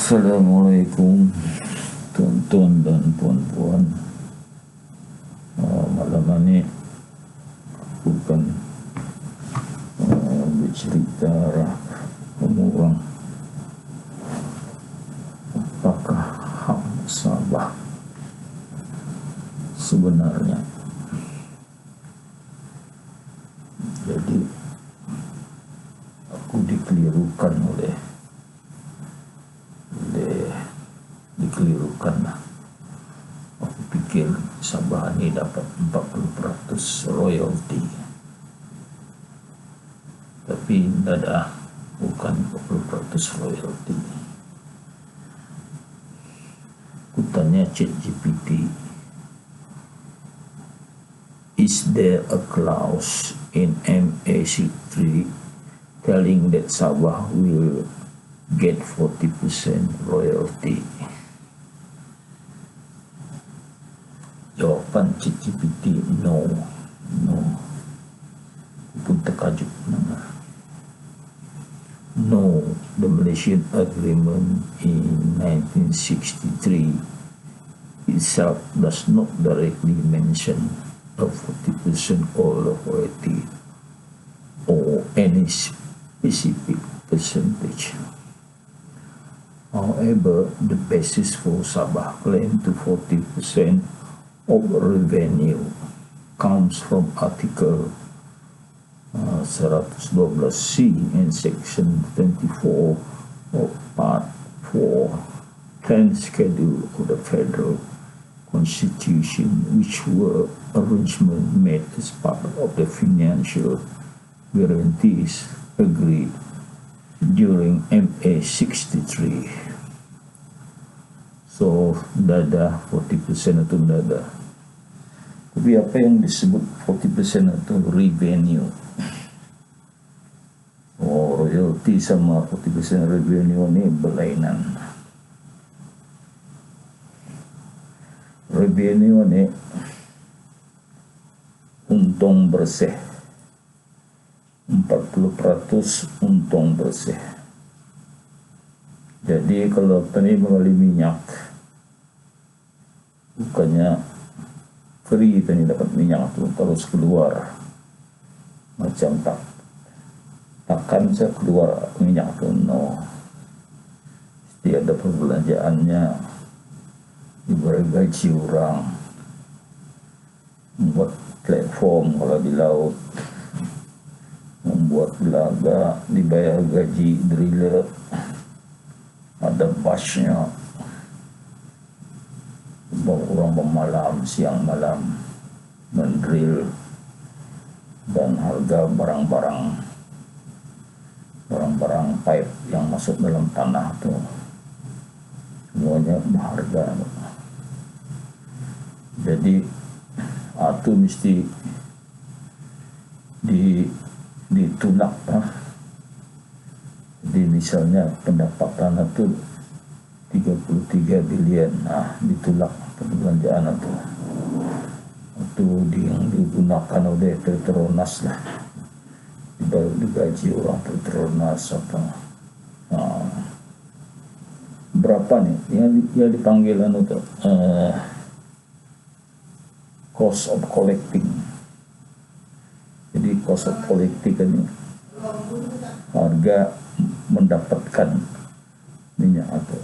Assalamualaikum tuan-tuan dan puan-puan. Malam ini aku akan bercerita tentang apakah hak nasabah sebenarnya. Jadi aku dikelirukan lah. Aku pikir nasabah ini dapat 40% royalty, tapi tidak ada, bukan 40% royalty. Aku tanya ChatGPT, is there a clause in MAC3 telling that Sabah will get 40% royalty? Jawapan ChatGPT, no. Pun terkajut. No, the Malaysian agreement in 1963 itself does not directly mention a 40% royalty or any specific percentage. However, the basis for Sabah claim to 40% of revenue comes from Article 112C and Section 24 of Part 4, 10 Schedule of the Federal Constitution, which were arrangements made as part of the financial guarantees agreed during MA63. So, dada 40% itu dada. Tapi apa yang disebut 40% itu revenue. Royalty sama 40% revenue ini berlainan. Revenue ini untung bersih, 40% untung bersih. Jadi kalau petani mengali minyak, bukannya free petani dapat minyak itu terus keluar, macam takkan saya keluar minyak itu, no. Mesti ada perbelanjaannya, diberi gaji orang, membuat platform kalau di laut, membuat belaga, dibayar gaji driller, ada busnya, orang bermalam, siang malam mendrill, dan harga barang-barang pipe yang masuk dalam tanah itu semuanya berharga. Jadi itu mesti ditolak. Jadi misalnya pendapatan itu 33 bilion, ditolak perbelanjaan itu yang digunakan oleh Petronas lah, baru digaji orang Petronas apa. Berapa nih yang dipanggil cost of collecting. Jadi cost of collecting ini harga mendapatkan minyak atau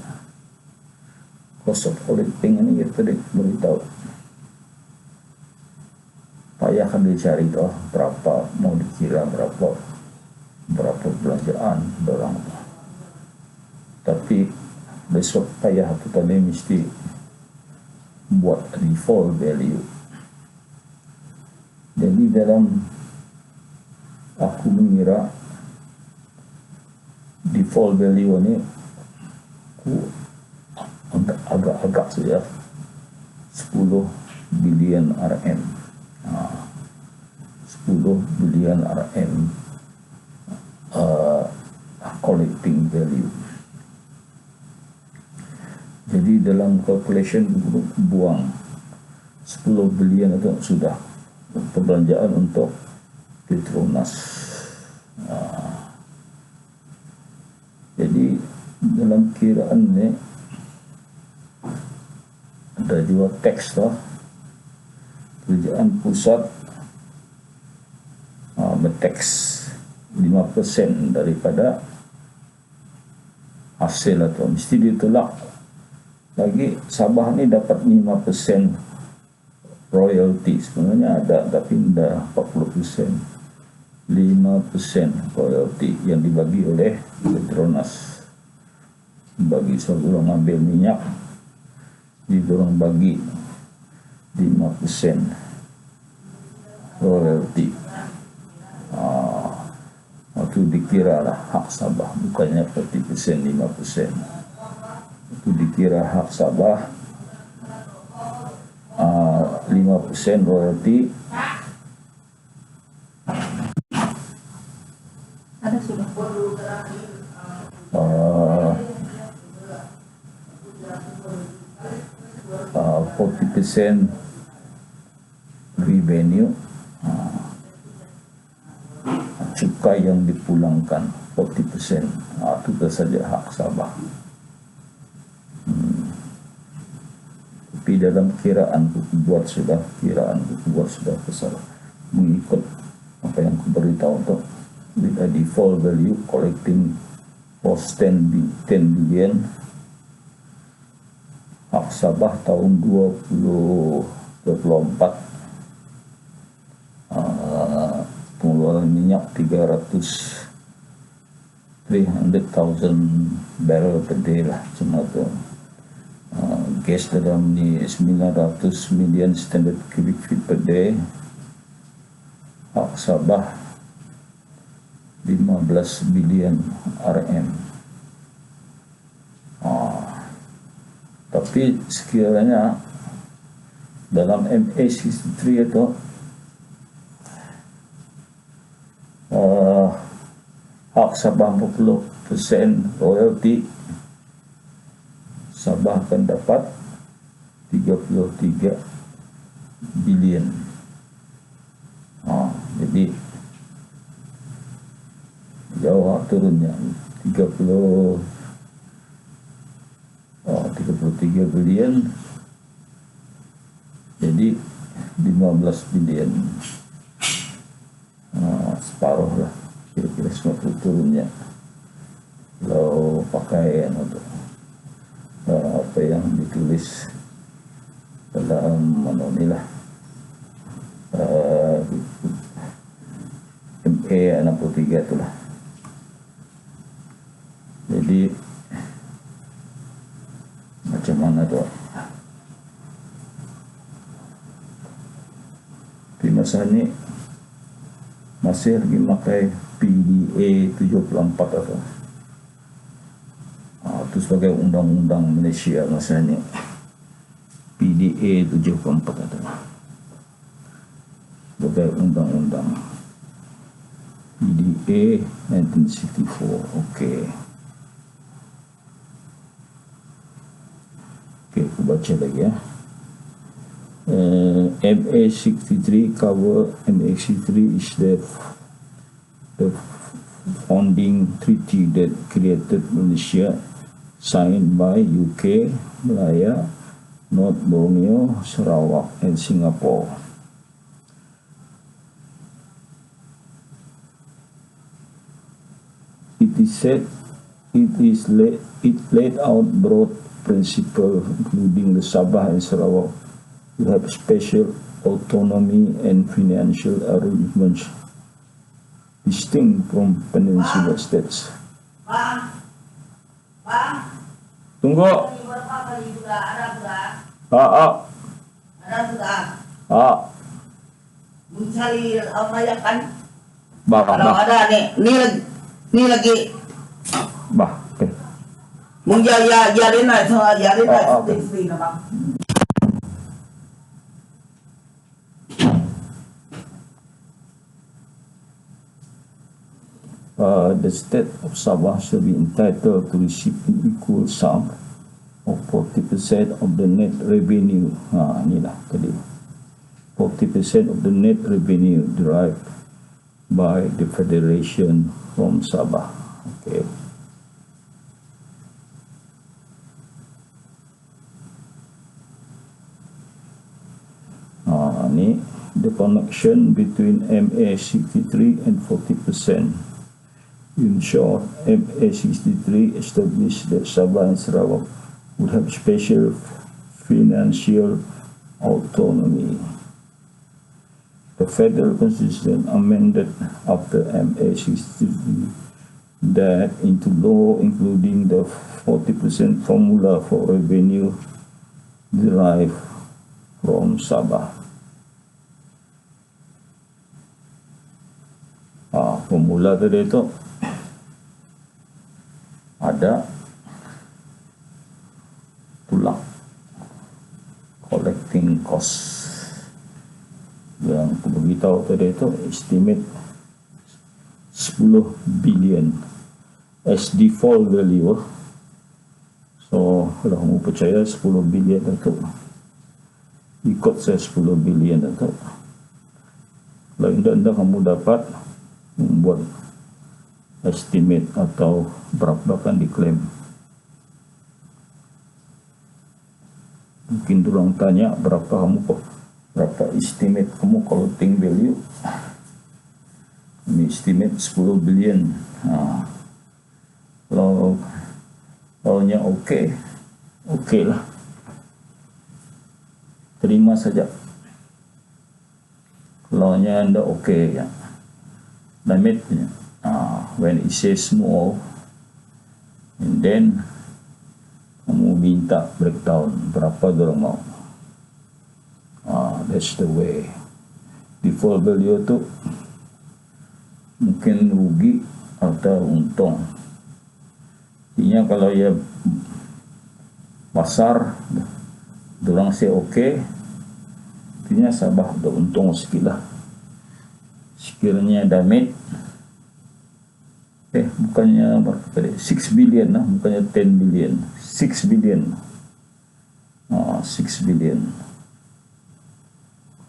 cost of collecting ini kita beritahu, payah kan dicari toh berapa mau dikira berapa belanjaan orang, tapi besok payah itu tadi mesti buat default value. Jadi dalam aku mengira default value ini agak saja 10 bilion RM. 10 bilion RM collecting value. Jadi dalam calculation buang 10 bilion itu sudah perbelanjaan untuk Petronas. Jadi dalam kiraan ni ada juga teks lah. Kerajaan pusat berteks 5% daripada hasil atau mesti ditolak. Lagi Sabah ni dapat 5% royalty, sebenarnya ada tapi dah 40%. 5% royalty yang dibagi oleh Petronas. Bagi seorang ambil minyak, diorang bagi 5% royalty. Itu dikira lah hak Sabah, bukannya 40%, 5%. Itu dikira hak Sabah, 5% royalty. Ada sudah. 40% revenue, cukai yang dipulangkan 40%, itu saja hak Sabah. Tapi dalam kiraan buku buat sudah besar mengikut apa yang aku beritahu untuk with a default value collecting post 10 billion. Hak Sabah tahun 2024 pengeluaran minyak 300,000 barrel per day lah, cuma tu. Gas dalam ni 900 million standard cubic feet per day. Hak Sabah 15 billion RM. Tapi sekiranya dalam MA63 itu hak Sabah 40% royalty, Sabah akan dapat 33 billion. Jadi jauh turunnya 33 billion jadi 15 billion, separuh lah kira-kira 90 turunnya kalau pakai untuk apa yang ditulis dalam inilah MA63 itulah. Jadi macam mana tu? Di masa ni masih lagi pakai PDA 74 atau itu sebagai undang-undang Malaysia masa ni. PDA 74 atau sebagai undang-undang PDA 1964. Okey, aku baca lagi ya. MA63 cover. MA63 is the founding treaty that created Malaysia, signed by UK, Malaya, North Borneo, Sarawak, and Singapore. It laid out broad principles, including the Sabah and Sarawak to have special autonomy and financial arrangements distinct from peninsula states. Tunggu. Mencari mayakan. Kalau ada ni lagi. Bah, okay. Yarin lah, okay. The state of Sabah shall be entitled to receive an equal sum of 40% of the net revenue. Inilah tadi. 40% of the net revenue derived by the Federation from Sabah. Okay. Ni the connection between MA63 and 40%. In short, MA63 established that Sabah and Sarawak would have special financial autonomy. The federal constitution amended after MA63 that into law, including the 40% formula for revenue derived from Sabah. Formula tadi itu ada tulang collecting cost yang beritahu tadi itu estimate 10 billion as default value. So kalau kamu percaya 10 billion itu ikut saya 10 billion itu, kalau tidak kamu dapat membuat estimate atau berapa akan diklaim. Mungkin orang tanya berapa estimate kamu collecting value. Ini estimate 10 billion. Kalau nya oke lah, terima saja. Kalau nya anda oke ya, limitnya. When it says small, and then kamu minta breakdown berapa dorang mau. That's the way. Default value tu mungkin rugi atau untung. Artinya kalau ya pasar dorang say oke, artinya Sabah udah untung sikit lah. Sekiranya damage, bukannya berapa tadi? 6 billion lah, bukannya 10 billion. 6 billion. 6 billion.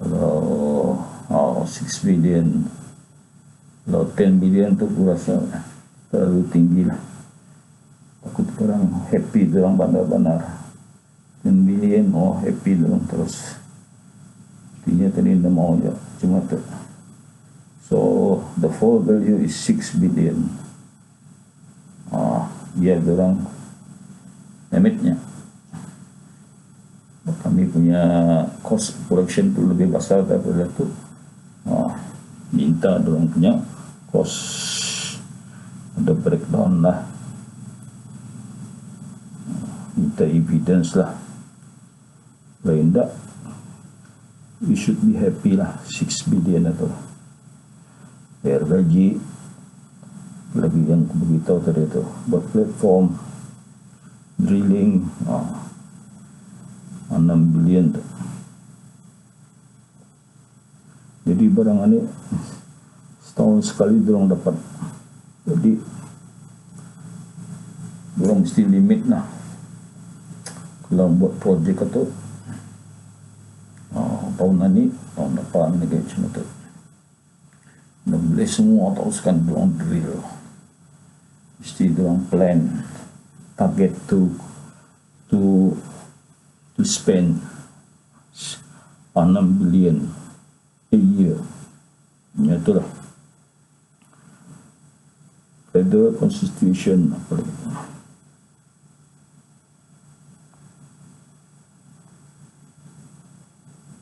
Kalau 6 billion, kalau 10 billion tu aku rasa terlalu tinggi lah. Takut orang happy dorang bandar-bandar. 10 billion, happy dorang terus. Artinya tadi dah mau je, cuma tu. So the full value is 6 billion. Biar dorang limitnya. Kami punya cost production tu lebih besar daripada tu. Minta dorang punya cost ada breakdown lah. Minta evidence lah. Kalau tidak, you should be happy lah. 6 billion atau bayar gaji. Lagi yang aku beritahu tadi itu, buat platform drilling 6 billion tu. Jadi barang ini setahun sekali dorang dapat. Jadi dorang mesti limit lah kalau buat projek itu. Tahun ini, tahun depan lagi macam tu. Dan boleh semua teruskan dorang drill. Mesti dorang plan target to spend 6 billion a year. Ya itulah. Federal Constitution apa lagi?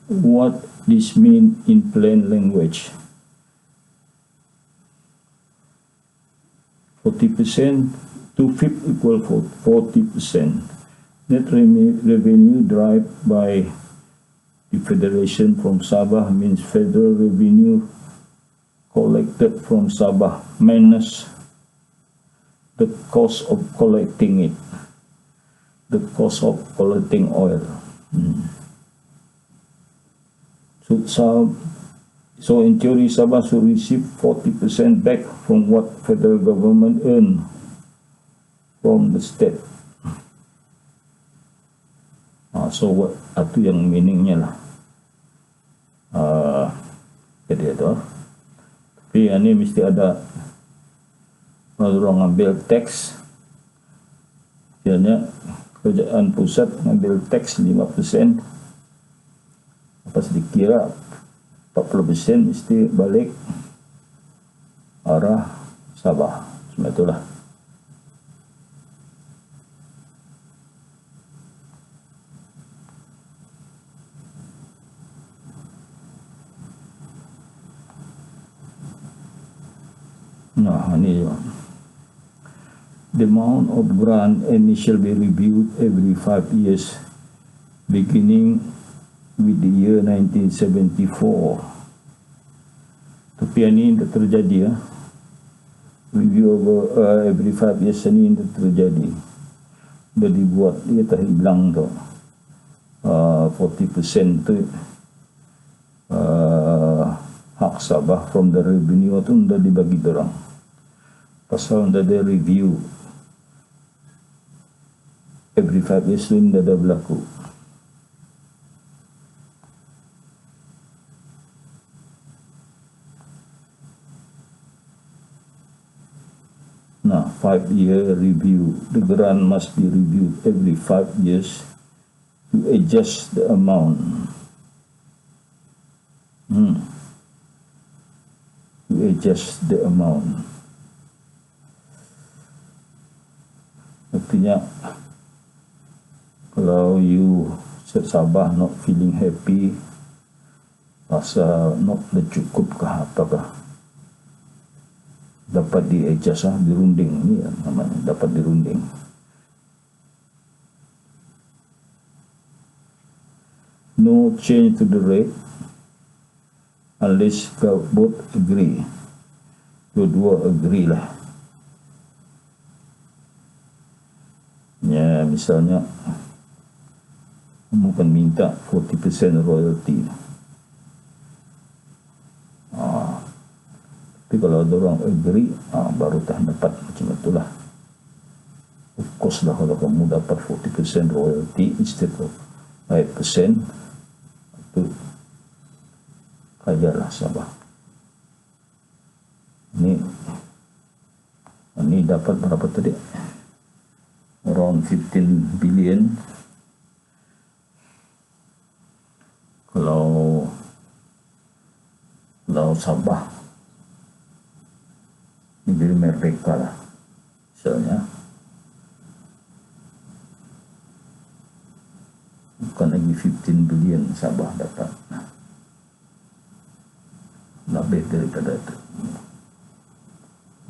What this mean in plain language? 40% to fifth equal 40%. Net revenue derived by the federation from Sabah means federal revenue collected from Sabah minus the cost of collecting it, the cost of collecting oil. So in theory, Sabah should receive 40% back from what federal government earn from the state. So what itu yang meaningnya lah. Jadi itu. Tapi ini mesti ada orang ambil tax. Biasanya kerajaan pusat ambil tax 5%. Lepas dikira 40% mesti balik arah Sabah. Cuma itulah. Nah, ini the amount of grant and it shall be reviewed every 5 years beginning with the year 1974. Tapi ini tidak terjadi ya. Review every 5 years ini tidak terjadi. Sudah dibuat, dia terhilang tu. 40% tu hak Sabah from the revenue tu sudah dibagi orang. Pasal sudah ada review every 5 years tu sudah ada berlaku. Nah, 5-year review. The grant must be reviewed every 5 years to adjust the amount. To adjust the amount. Artinya, kalau you Sabah not feeling happy, rasa not cukup kah apakah, dapat di-adjust dirunding ni namanya, dapat dirunding. No change to the rate unless both agree. Dua-dua agree lah. Ya, misalnya kamu kan minta 40% royalty. Tapi kalau ada orang agree, baru tak dapat macam itulah. Of course lah, kalau kamu dapat 40% royalty instead of 5%, itu kayalah Sabah. Ini dapat berapa tadi? Around 15 billion. Kalau Sabah negeri merdeka lah, misalnya bukan lagi 15 billion Sabah dapat, lebih daripada itu,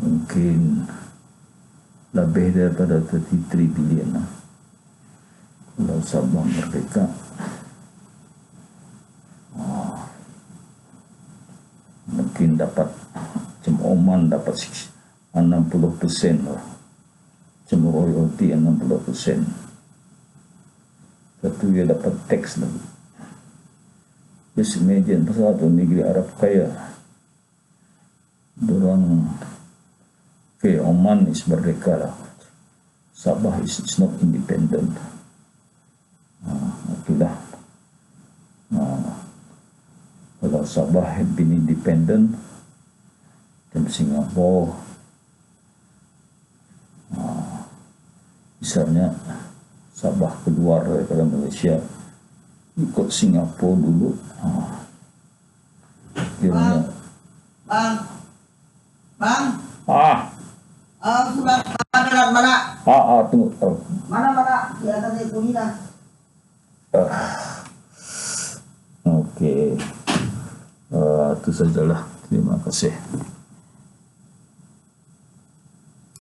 mungkin lebih daripada 33 billion lah. Kalau Sabah merdeka, mungkin dapat macam Oman dapat 60% lah, macam royalty 60%. Satu dia dapat tax lagi. Just imagine, pasal tu negeri Arab kaya, dorang Oman is merdeka lah, Sabah is not independent. Itulah. Kalau Sabah had been independent macam Singapura, misalnya Sabah keluar daripada Malaysia, ikut Singapura dulu, kiranya Bang. Sudah dalam mana? Tunggu. Mana? Kelihatan itu ni dah. Okey. Itu sajalah. Terima kasih.